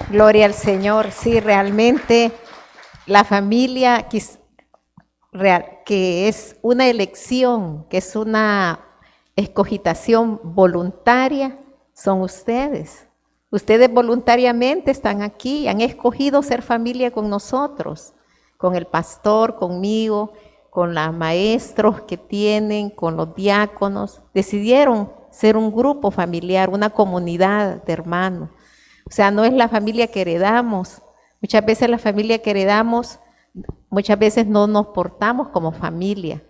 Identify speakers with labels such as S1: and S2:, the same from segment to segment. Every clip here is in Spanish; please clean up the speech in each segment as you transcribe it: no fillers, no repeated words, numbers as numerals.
S1: Gloria al Señor. Sí, realmente la familia que es una elección, que es una escogitación voluntaria, son ustedes. Ustedes voluntariamente están aquí, han escogido ser familia con nosotros, con el pastor, conmigo, con los maestros que tienen, con los diáconos. Decidieron ser un grupo familiar, una comunidad de hermanos. O sea, no es la familia que heredamos. Muchas veces la familia que heredamos, muchas veces no nos portamos como familia,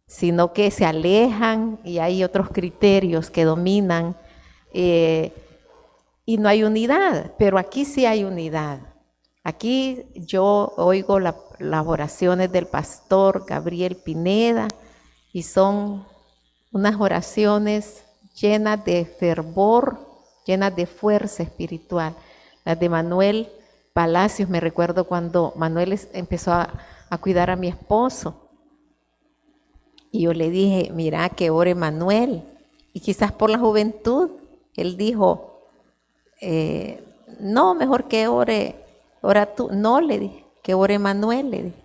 S1: sino que se alejan y hay otros criterios que dominan y no hay unidad, pero aquí sí hay unidad. Aquí yo oigo las oraciones del pastor Gabriel Pineda y son unas oraciones llenas de fervor, llenas de fuerza espiritual. Las de Manuel Palacios, me recuerdo cuando Manuel empezó a cuidar a mi esposo. Y yo le dije, mira, que ore Manuel. Y quizás por la juventud, él dijo, no, mejor que ora tú. No, le dije, que ore Manuel, le dije.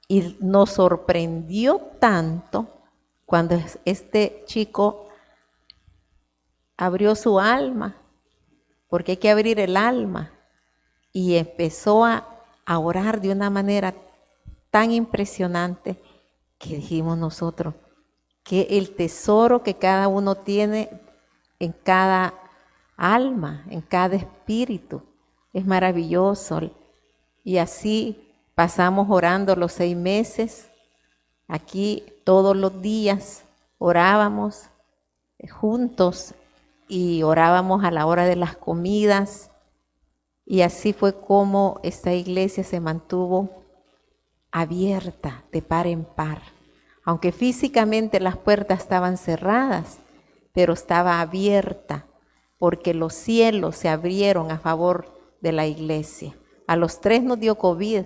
S1: Y nos sorprendió tanto cuando este chico abrió su alma, porque hay que abrir el alma, y empezó a orar de una manera tan impresionante que dijimos nosotros que el tesoro que cada uno tiene en cada alma, en cada espíritu, es maravilloso. Y así pasamos orando los 6 meses. Aquí todos los días orábamos juntos y orábamos a la hora de las comidas. Y así fue como esta iglesia se mantuvo abierta de par en par. Aunque físicamente las puertas estaban cerradas, pero estaba abierta porque los cielos se abrieron a favor de la iglesia. A los 3 nos dio COVID,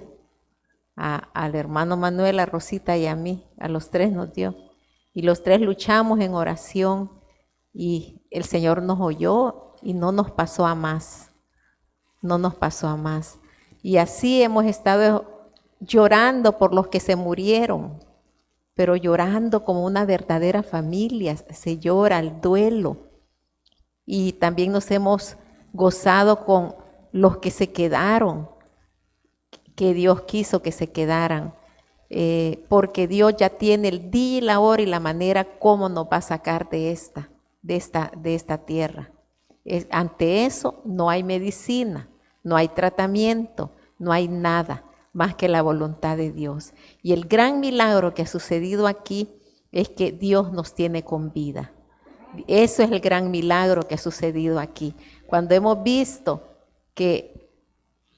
S1: al hermano Manuel, a Rosita y a mí, a los 3 nos dio. Y los 3 luchamos en oración y el Señor nos oyó y no nos pasó a más. No nos pasó a más. Y así hemos estado llorando por los que se murieron, pero llorando como una verdadera familia. Se llora el duelo. Y también nos hemos gozado con los que se quedaron, que Dios quiso que se quedaran, porque Dios ya tiene el día y la hora y la manera cómo nos va a sacar de esta tierra. Ante eso no hay medicina, no hay tratamiento, no hay nada más que la voluntad de Dios. Y el gran milagro que ha sucedido aquí es que Dios nos tiene con vida. Eso es el gran milagro que ha sucedido aquí. Cuando hemos visto que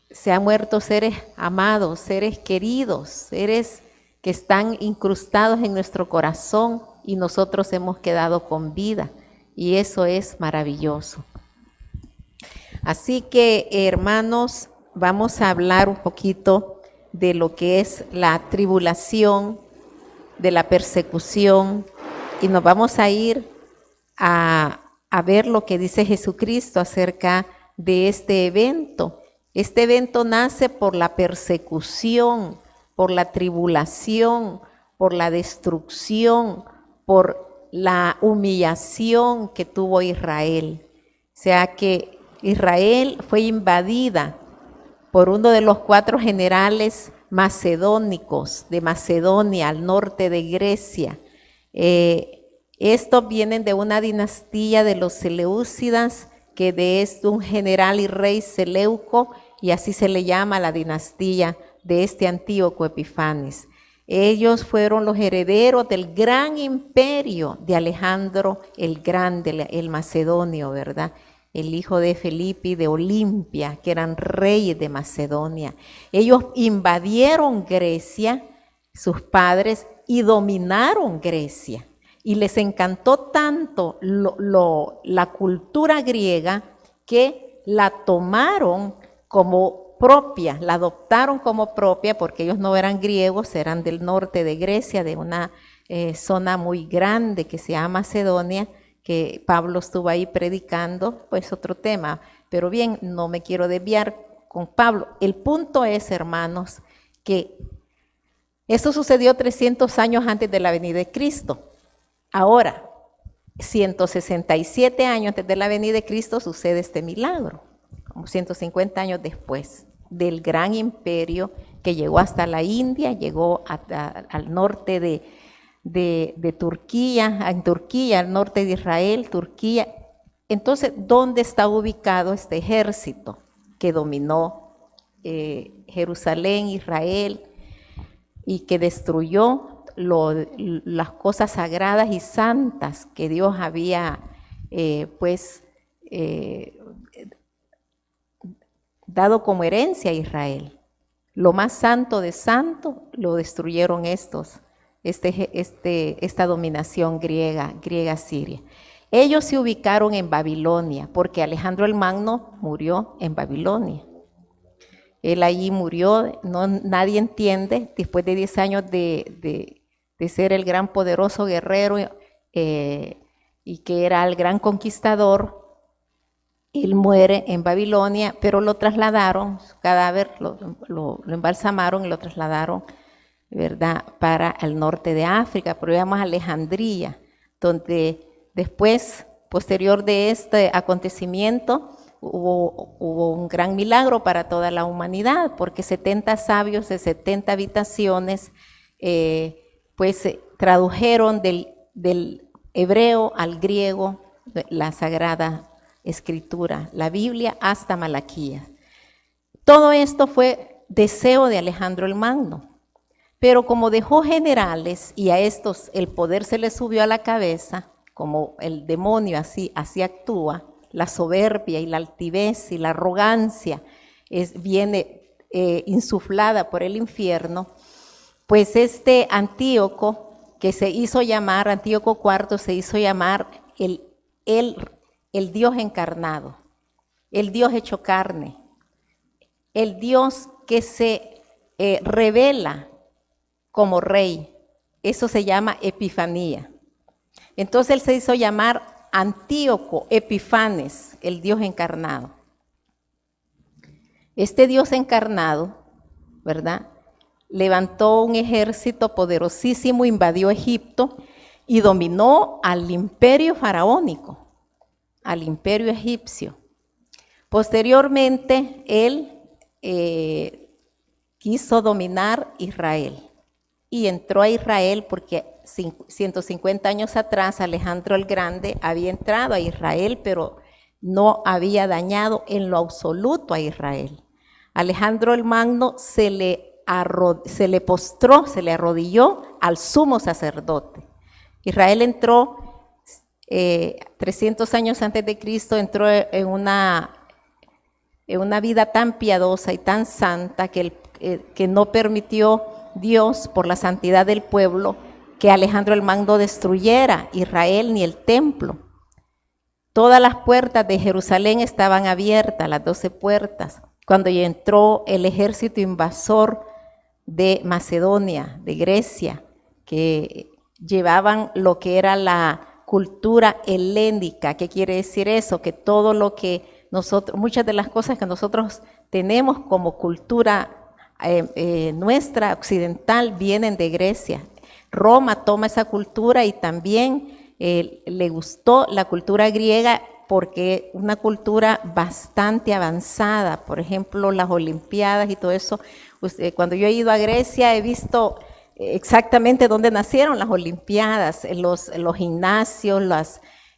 S1: se han muerto seres amados, seres queridos, seres que están incrustados en nuestro corazón y nosotros hemos quedado con vida. Y eso es maravilloso. Así que, hermanos, vamos a hablar un poquito de lo que es la tribulación, de la persecución, y nos vamos a ir a ver lo que dice Jesucristo acerca de este evento. Este evento nace por la persecución, por la tribulación, por la destrucción, por la humillación que tuvo Israel. O sea que Israel fue invadida por uno de los 4 generales macedónicos de Macedonia, al norte de Grecia. Estos vienen de una dinastía de los Seleucidas, que es un general y rey Seleuco, y así se le llama la dinastía de este Antíoco Epifanes. Ellos fueron los herederos del gran imperio de Alejandro el Grande, el macedonio, ¿verdad? El hijo de Felipe y de Olimpia, que eran reyes de Macedonia. Ellos invadieron Grecia, sus padres, y dominaron Grecia. Y les encantó tanto la cultura griega que la tomaron como propia, la adoptaron como propia, porque ellos no eran griegos, eran del norte de Grecia, de una zona muy grande que se llama Macedonia, que Pablo estuvo ahí predicando, pues otro tema. Pero bien, no me quiero desviar con Pablo. El punto es, hermanos, que esto sucedió 300 años antes de la venida de Cristo. Ahora, 167 años antes de la venida de Cristo sucede este milagro, como 150 años después del gran imperio que llegó hasta la India, llegó al norte de Turquía, en Turquía, al norte de Israel, Turquía. Entonces, ¿dónde está ubicado este ejército que dominó Jerusalén, Israel, y que destruyó las cosas sagradas y santas que Dios había dado como herencia a Israel? Lo más santo de santo lo destruyeron esta dominación griega siria. Ellos se ubicaron en Babilonia, porque Alejandro el Magno murió en Babilonia. Él allí murió, nadie entiende, después de 10 años de ser el gran poderoso guerrero y que era el gran conquistador. Él muere en Babilonia, pero lo trasladaron, su cadáver lo embalsamaron y lo trasladaron, ¿verdad?, para el norte de África, pero llamamos Alejandría, donde después, posterior de este acontecimiento, hubo un gran milagro para toda la humanidad, porque 70 sabios de 70 habitaciones tradujeron del hebreo al griego la Sagrada Escritura, la Biblia, hasta Malaquías. Todo esto fue deseo de Alejandro el Magno, pero como dejó generales y a estos el poder se les subió a la cabeza, como el demonio así actúa, la soberbia y la altivez y la arrogancia viene insuflada por el infierno, pues este Antíoco, que se hizo llamar, Antíoco IV, se hizo llamar el Dios encarnado, el Dios hecho carne, el Dios que se revela como rey. Eso se llama Epifanía. Entonces él se hizo llamar Antíoco Epifanes, el Dios encarnado. Este Dios encarnado, ¿verdad?, levantó un ejército poderosísimo, invadió Egipto y dominó al imperio faraónico, al imperio egipcio. Posteriormente, él quiso dominar Israel y entró a Israel porque 150 años atrás Alejandro el Grande había entrado a Israel, pero no había dañado en lo absoluto a Israel. Alejandro el Magno se le postró, se le arrodilló al sumo sacerdote. Israel entró 300 años antes de Cristo, entró en una vida tan piadosa y tan santa que no permitió Dios, por la santidad del pueblo, que Alejandro el Magno destruyera Israel ni el templo. Todas las puertas de Jerusalén estaban abiertas, las 12 puertas, cuando entró el ejército invasor de Macedonia, de Grecia, que llevaban lo que era la cultura helénica. ¿Qué quiere decir eso? Que todo lo que muchas de las cosas que nosotros tenemos como cultura nuestra occidental vienen de Grecia. Roma toma esa cultura y también le gustó la cultura griega porque una cultura bastante avanzada. Por ejemplo, las Olimpiadas y todo eso. Cuando yo he ido a Grecia he visto exactamente dónde nacieron las Olimpiadas, en los gimnasios,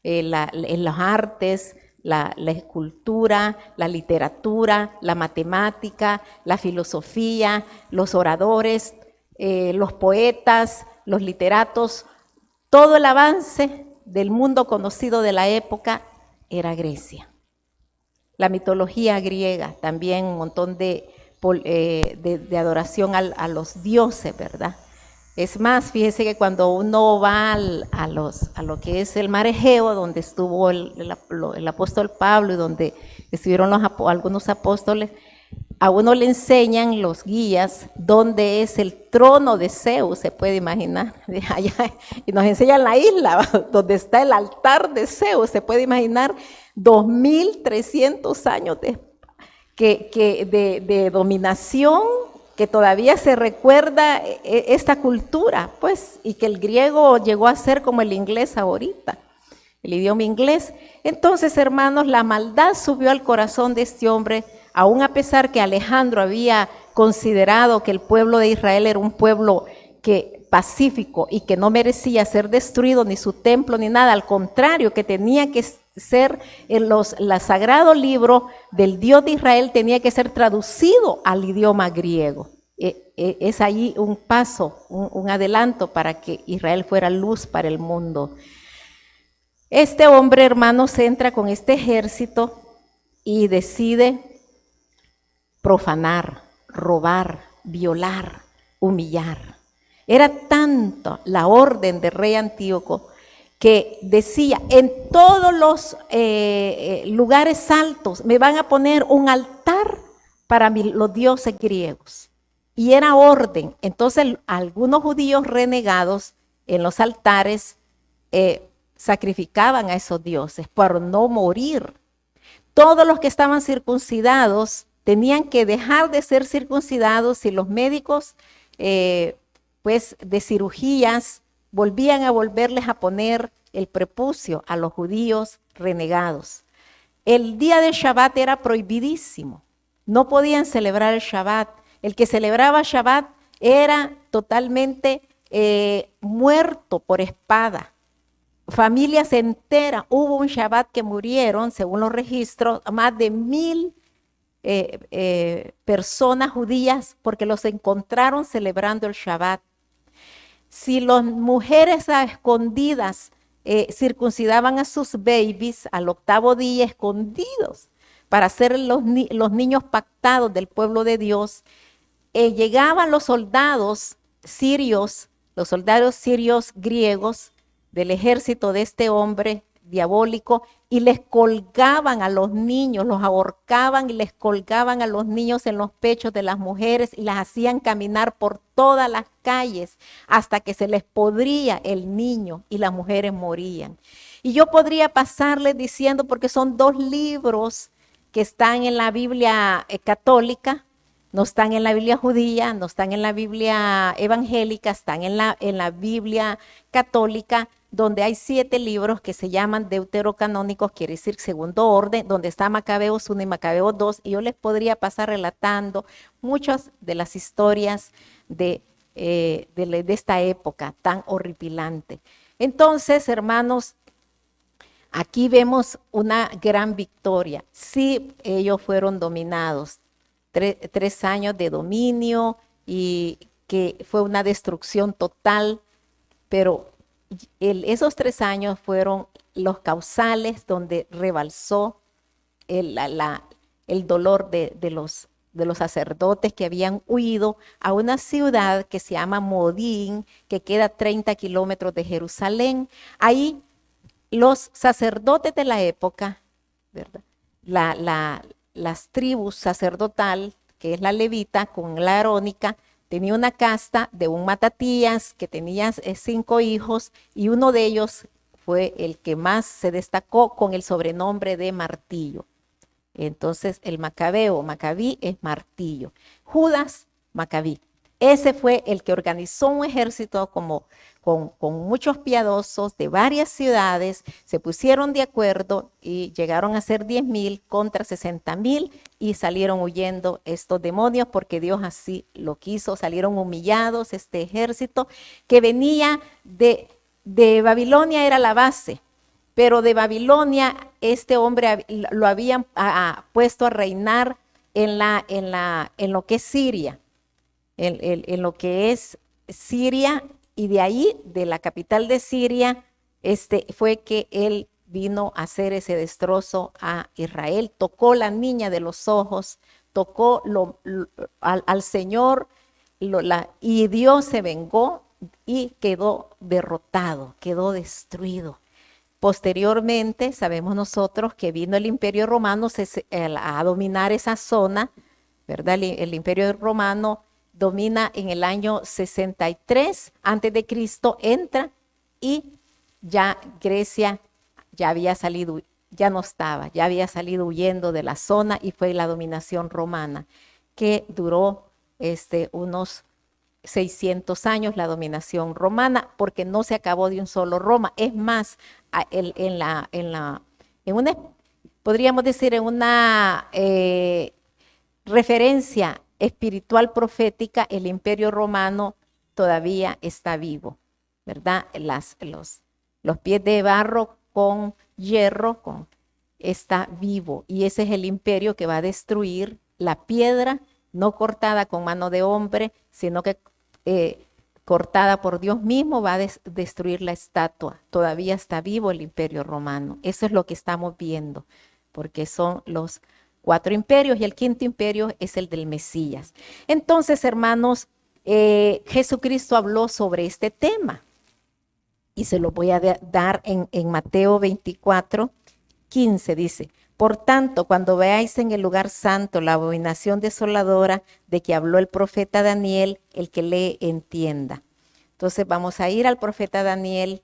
S1: en las artes, la escultura, la literatura, la matemática, la filosofía, los oradores, los poetas, los literatos. Todo el avance del mundo conocido de la época era Grecia. La mitología griega, también un montón de adoración a los dioses, ¿verdad? Es más, fíjese que cuando uno va a lo que es el mar Egeo, donde estuvo el apóstol Pablo y donde estuvieron algunos apóstoles, A uno le enseñan los guías dónde es el trono de Zeus, se puede imaginar, de allá, y nos enseñan la isla donde está el altar de Zeus, se puede imaginar 2300 años de dominación, que todavía se recuerda esta cultura, pues, y que el griego llegó a ser como el inglés ahorita, el idioma inglés. Entonces, hermanos, la maldad subió al corazón de este hombre, aún a pesar que Alejandro había considerado que el pueblo de Israel era un pueblo pacífico y que no merecía ser destruido ni su templo ni nada, al contrario, que tenía que ser el sagrado libro del Dios de Israel tenía que ser traducido al idioma griego. Es allí un paso, un adelanto para que Israel fuera luz para el mundo. Este hombre, hermanos, entra con este ejército y decide profanar, robar, violar, humillar. Era tanto la orden del rey Antíoco que decía, en todos los lugares altos me van a poner un altar para los dioses griegos. Y era orden. Entonces algunos judíos renegados en los altares sacrificaban a esos dioses por no morir. Todos los que estaban circuncidados tenían que dejar de ser circuncidados y los médicos pues de cirugías volvían a volverles a poner el prepucio a los judíos renegados. El día de Shabbat era prohibidísimo, no podían celebrar el Shabbat. El que celebraba Shabbat era totalmente muerto por espada. Familias enteras, hubo un Shabbat que murieron, según los registros, más de 1000 personas judías porque los encontraron celebrando el Shabbat. Si las mujeres a escondidas circuncidaban a sus babies al 8º día escondidos para ser los niños pactados del pueblo de Dios, llegaban los soldados sirios griegos del ejército de este hombre diabólico y les colgaban a los niños, los ahorcaban y les colgaban a los niños en los pechos de las mujeres y las hacían caminar por todas las calles hasta que se les podría el niño y las mujeres morían. Y yo podría pasarles diciendo, porque son 2 libros que están en la Biblia católica, no están en la Biblia judía, no están en la Biblia evangélica, están en la Biblia católica, donde hay 7 libros que se llaman deuterocanónicos, quiere decir segundo orden, donde está Macabeos 1 y Macabeos 2, y yo les podría pasar relatando muchas de las historias de esta época tan horripilante. Entonces, hermanos, aquí vemos una gran victoria. Sí, ellos fueron dominados. 3 años de dominio y que fue una destrucción total, pero esos 3 años fueron los causales donde rebalsó el dolor de los sacerdotes que habían huido a una ciudad que se llama Modín, que queda a 30 kilómetros de Jerusalén. Ahí los sacerdotes de la época, ¿verdad? Las tribus sacerdotal, que es la levita con la arónica, tenía una casta de un matatías que tenía 5 hijos y uno de ellos fue el que más se destacó con el sobrenombre de martillo. Entonces el Macabí es martillo. Judas Macabí. Ese fue el que organizó un ejército con muchos piadosos de varias ciudades, se pusieron de acuerdo y llegaron a ser 10,000 contra 60,000 y salieron huyendo estos demonios porque Dios así lo quiso. Salieron humillados este ejército que venía de Babilonia, era la base, pero de Babilonia este hombre lo habían puesto a reinar en lo que es Siria. En lo que es Siria, y de ahí, de la capital de Siria, fue que él vino a hacer ese destrozo a Israel. Tocó la niña de los ojos, tocó al Señor, y Dios se vengó y quedó derrotado, quedó destruido. Posteriormente, sabemos nosotros que vino el Imperio Romano a dominar esa zona ¿verdad? El Imperio Romano domina en el año 63 antes de Cristo, entra y ya Grecia ya había salido, ya no estaba, ya había salido huyendo de la zona y fue la dominación romana que duró unos 600 años la dominación romana, porque no se acabó de un solo Roma. Es más, en una, podríamos decir, en una referencia espiritual profética, el Imperio Romano todavía está vivo, ¿verdad? Los pies de barro con hierro está vivo, y ese es el imperio que va a destruir la piedra, no cortada con mano de hombre, sino que cortada por Dios mismo, va a destruir la estatua. Todavía está vivo el Imperio Romano. Eso es lo que estamos viendo, porque son los 4 imperios y el 5º imperio es el del Mesías. Entonces, hermanos, Jesucristo habló sobre este tema y se lo voy a dar en Mateo 24, 15, dice: por tanto, cuando veáis en el lugar santo la abominación desoladora de que habló el profeta Daniel, el que lee entienda. Entonces vamos a ir al profeta Daniel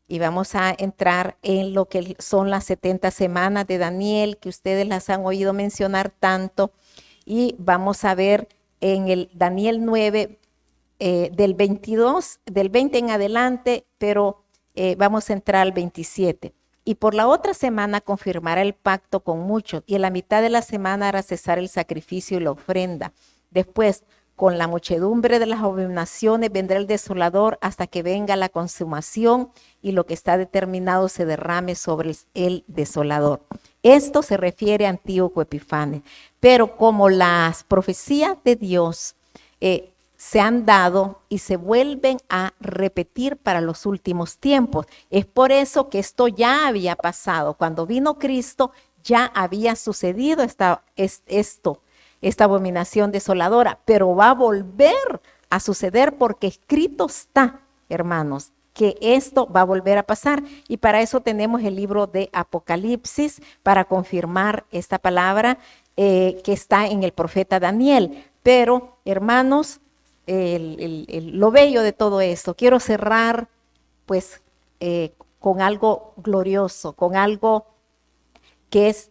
S1: y vamos a entrar en lo que son las 70 semanas de Daniel, que ustedes las han oído mencionar tanto, y vamos a ver en el Daniel 9, del 22, del 20 en adelante, pero vamos a entrar al 27. Y por la otra semana confirmará el pacto con muchos, y en la mitad de la semana hará cesar el sacrificio y la ofrenda. Después, con la muchedumbre de las abominaciones vendrá el desolador hasta que venga la consumación y lo que está determinado se derrame sobre el desolador. Esto se refiere a Antíoco Epifanes. Pero como las profecías de Dios se han dado y se vuelven a repetir para los últimos tiempos, es por eso que esto ya había pasado. Cuando vino Cristo ya había sucedido esta abominación desoladora, pero va a volver a suceder porque escrito está, hermanos, que esto va a volver a pasar, y para eso tenemos el libro de Apocalipsis para confirmar esta palabra que está en el profeta Daniel. Pero, hermanos, lo bello de todo esto, quiero cerrar pues con algo glorioso, con algo que es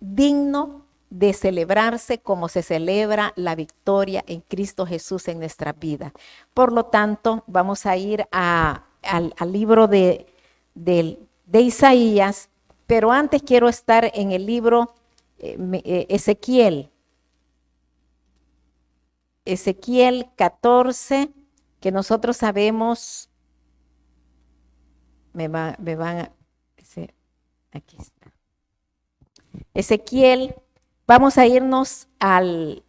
S1: digno de celebrarse como se celebra la victoria en Cristo Jesús en nuestra vida. Por lo tanto, vamos a ir al libro de Isaías, pero antes quiero estar en el libro Ezequiel 14, que nosotros sabemos, aquí está. Ezequiel, vamos a irnos al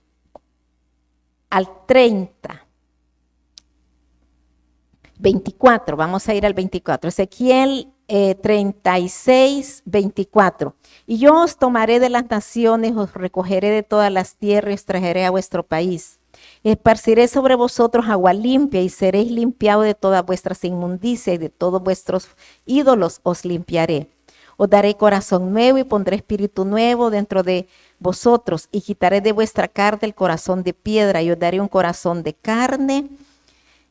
S1: 30. 24, vamos a ir al 24. Ezequiel 36, 24. Y yo os tomaré de las naciones, os recogeré de todas las tierras y os traeré a vuestro país. Esparciré sobre vosotros agua limpia y seréis limpiados de todas vuestras inmundicias y de todos vuestros ídolos os limpiaré. Os daré corazón nuevo y pondré espíritu nuevo dentro de vosotros y quitaré de vuestra carne el corazón de piedra y os daré un corazón de carne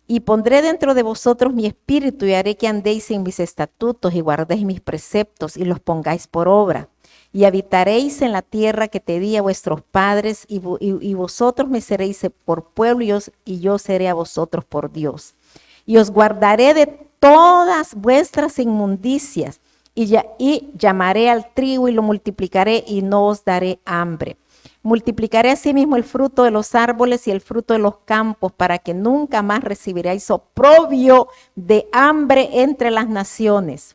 S1: y pondré dentro de vosotros mi espíritu y haré que andéis en mis estatutos y guardéis mis preceptos y los pongáis por obra. Y habitaréis en la tierra que te di a vuestros padres y vosotros me seréis por pueblo y yo seré a vosotros por Dios. Y os guardaré de todas vuestras inmundicias y llamaré al trigo y lo multiplicaré y no os daré hambre. Multiplicaré asimismo el fruto de los árboles y el fruto de los campos para que nunca más recibiráis oprobio de hambre entre las naciones.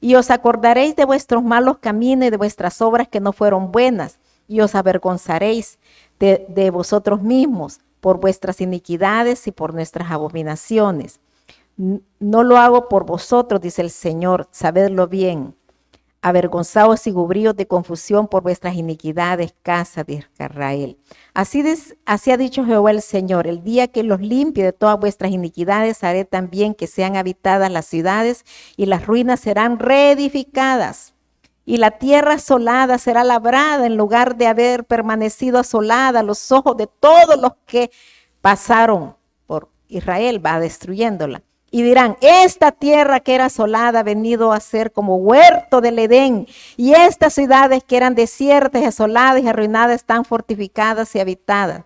S1: Y os acordaréis de vuestros malos caminos y de vuestras obras que no fueron buenas, y os avergonzaréis de vosotros mismos por vuestras iniquidades y por nuestras abominaciones. No lo hago por vosotros, dice el Señor, sabedlo bien. Avergonzaos y cubríos de confusión por vuestras iniquidades, casa de Israel. Así ha dicho Jehová el Señor: el día que los limpie de todas vuestras iniquidades, haré también que sean habitadas las ciudades y las ruinas serán reedificadas. Y la tierra asolada será labrada en lugar de haber permanecido asolada a los ojos de todos los que pasaron por Israel, va destruyéndola. Y dirán, esta tierra que era asolada ha venido a ser como huerto del Edén, y estas ciudades que eran desiertas, asoladas y arruinadas están fortificadas y habitadas.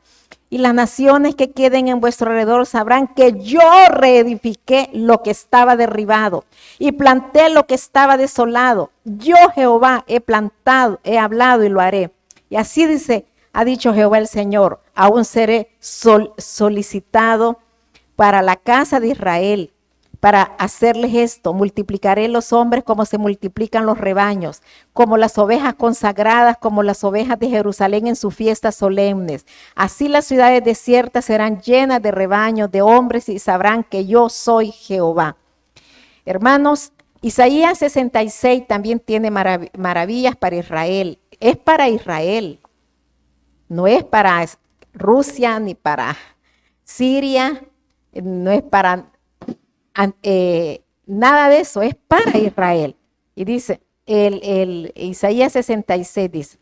S1: Y las naciones que queden en vuestro alrededor sabrán que yo reedifiqué lo que estaba derribado y planté lo que estaba desolado. Yo, Jehová, he plantado, he hablado y lo haré. Y así dice, ha dicho Jehová el Señor, aún seré solicitado para la casa de Israel, para hacerles esto. Multiplicaré los hombres como se multiplican los rebaños, como las ovejas consagradas, como las ovejas de Jerusalén en sus fiestas solemnes. Así las ciudades desiertas serán llenas de rebaños de hombres y sabrán que yo soy Jehová. Hermanos, Isaías 66 también tiene maravillas para Israel. Es para Israel, no es para Rusia ni para Siria, no es para nada de eso, es para Israel. Y dice, Isaías 66 dice,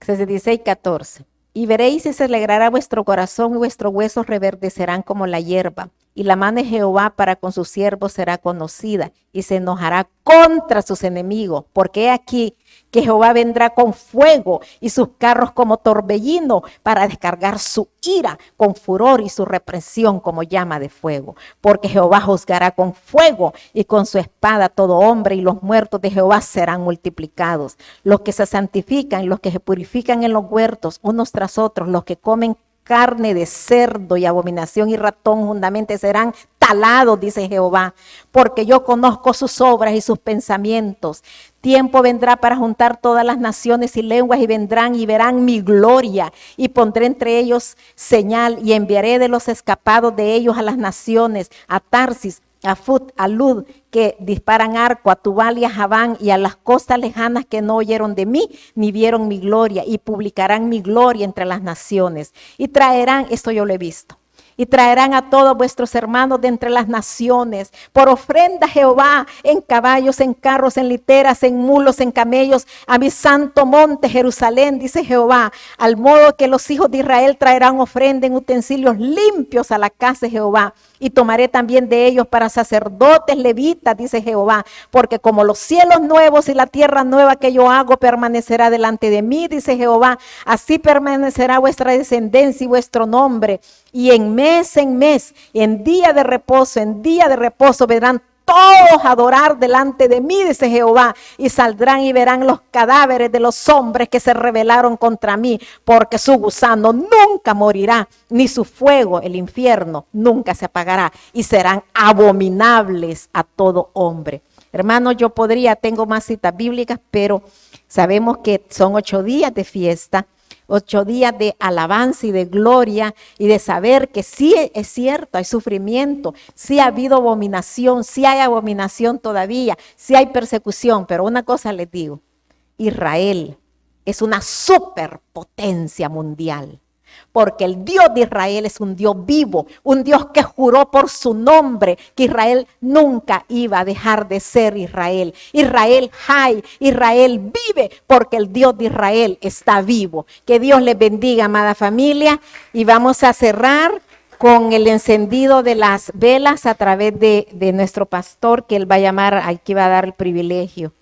S1: 66, 14. Y veréis y se alegrará vuestro corazón y vuestros huesos reverdecerán como la hierba. Y la mano de Jehová para con sus siervos será conocida y se enojará contra sus enemigos. Porque he aquí que Jehová vendrá con fuego y sus carros como torbellino para descargar su ira con furor y su represión como llama de fuego. Porque Jehová juzgará con fuego y con su espada todo hombre y los muertos de Jehová serán multiplicados. Los que se santifican, los que se purifican en los huertos unos tras otros, los que comen carne de cerdo y abominación y ratón juntamente serán talados, dice Jehová, porque yo conozco sus obras y sus pensamientos. Tiempo vendrá para juntar todas las naciones y lenguas y vendrán y verán mi gloria y pondré entre ellos señal y enviaré de los escapados de ellos a las naciones, a Tarsis, a Fut, a Lud, que disparan arco, a Tubal y a Javán y a las costas lejanas que no oyeron de mí, ni vieron mi gloria, y publicarán mi gloria entre las naciones. Y traerán, esto yo lo he visto, y traerán a todos vuestros hermanos de entre las naciones, por ofrenda a Jehová, en caballos, en carros, en literas, en mulos, en camellos, a mi santo monte Jerusalén, dice Jehová, al modo que los hijos de Israel traerán ofrenda en utensilios limpios a la casa de Jehová. Y tomaré también de ellos para sacerdotes levitas, dice Jehová, porque como los cielos nuevos y la tierra nueva que yo hago permanecerá delante de mí, dice Jehová, así permanecerá vuestra descendencia y vuestro nombre. Y en mes, en día de reposo vendrán todos a adorar delante de mí, dice Jehová, y saldrán y verán los cadáveres de los hombres que se rebelaron contra mí, porque su gusano nunca morirá, ni su fuego, el infierno, nunca se apagará, y serán abominables a todo hombre. Hermano, yo tengo más citas bíblicas, pero sabemos que son 8 días de fiesta, 8 días de alabanza y de gloria y de saber que sí es cierto, hay sufrimiento, sí ha habido abominación, sí hay abominación todavía, sí hay persecución, pero una cosa les digo, Israel es una superpotencia mundial. Porque el Dios de Israel es un Dios vivo, un Dios que juró por su nombre que Israel nunca iba a dejar de ser Israel. Israel hay, Israel vive porque el Dios de Israel está vivo. Que Dios les bendiga, amada familia, y vamos a cerrar con el encendido de las velas a través de nuestro pastor, que él va a llamar, aquí va a dar el privilegio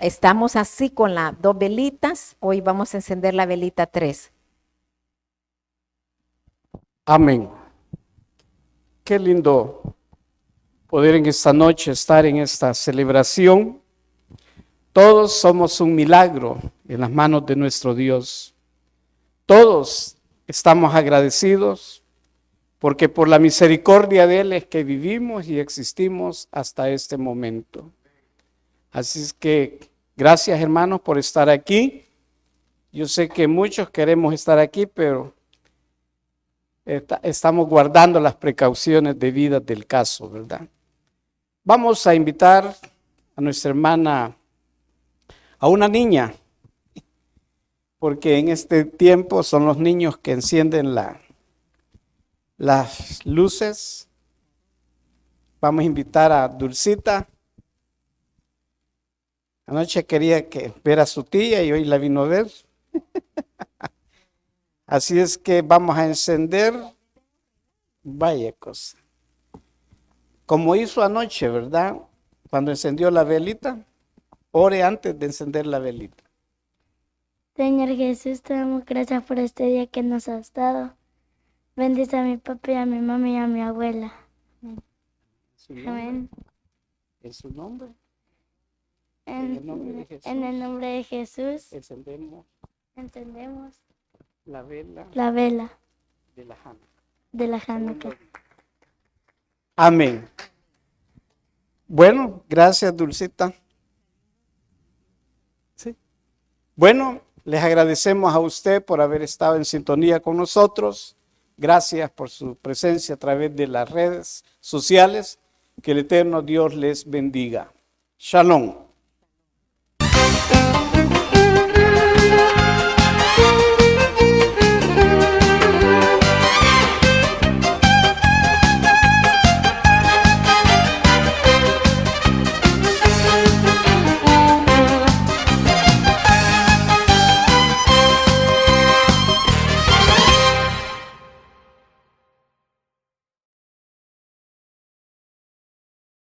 S1: estamos así con las 2 velitas. Hoy vamos a encender la velita 3.
S2: Amén. Qué lindo poder en esta noche estar en esta celebración. Todos somos un milagro en las manos de nuestro Dios. Todos estamos agradecidos porque por la misericordia de Él es que vivimos y existimos hasta este momento. Así es que gracias, hermanos, por estar aquí. Yo sé que muchos queremos estar aquí, pero estamos guardando las precauciones debidas del caso, ¿verdad? Vamos a invitar a nuestra hermana, a una niña, porque en este tiempo son los niños que encienden las luces. Vamos a invitar a Dulcita. Anoche quería ver a su tía y hoy la vino a ver. Así es que vamos a encender, vaya cosa, como hizo anoche, ¿verdad? Cuando encendió la velita, ore antes de encender la velita.
S3: Señor Jesús, te damos gracias por este día que nos has dado. Bendice a mi papá y a mi mamá y a mi abuela. Amén.
S2: En su nombre,
S3: En
S2: el nombre de Jesús.
S3: En el nombre de Jesús,
S2: encendemos
S3: encendemos
S2: la vela
S3: la vela
S2: de la Hanukkah.
S3: de la Hanukkah.
S2: Amén. Bueno, gracias, Dulcita. Sí. Bueno, les agradecemos a usted por haber estado en sintonía con nosotros. Gracias por su presencia a través de las redes sociales. Que el eterno Dios les bendiga. Shalom.